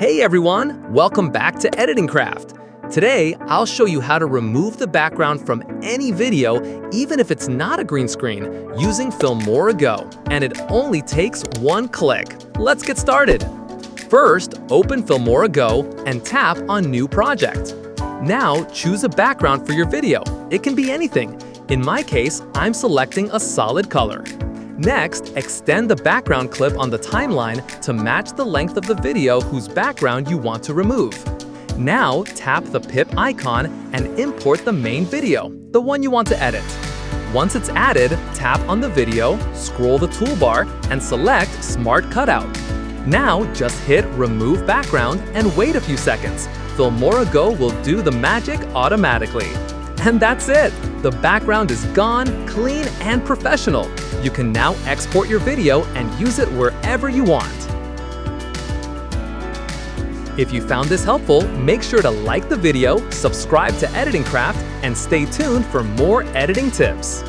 Hey everyone, welcome back to Editing Craft. Today, I'll show you how to remove the background from any video, even if it's not a green screen, using Filmora Go. And it only takes one click. Let's get started. First, open Filmora Go and tap on New Project. Now, choose a background for your video. It can be anything. In my case, I'm selecting a solid color. Next, extend the background clip on the timeline to match the length of the video whose background you want to remove. Now, tap the pip icon and import the main video, the one you want to edit. Once it's added, tap on the video, scroll the toolbar, and select Smart Cutout. Now, just hit Remove Background and wait a few seconds. Filmora Go will do the magic automatically. And that's it! The background is gone, clean, and professional. You can now export your video and use it wherever you want. If you found this helpful, make sure to like the video, subscribe to Editing Craft, and stay tuned for more editing tips.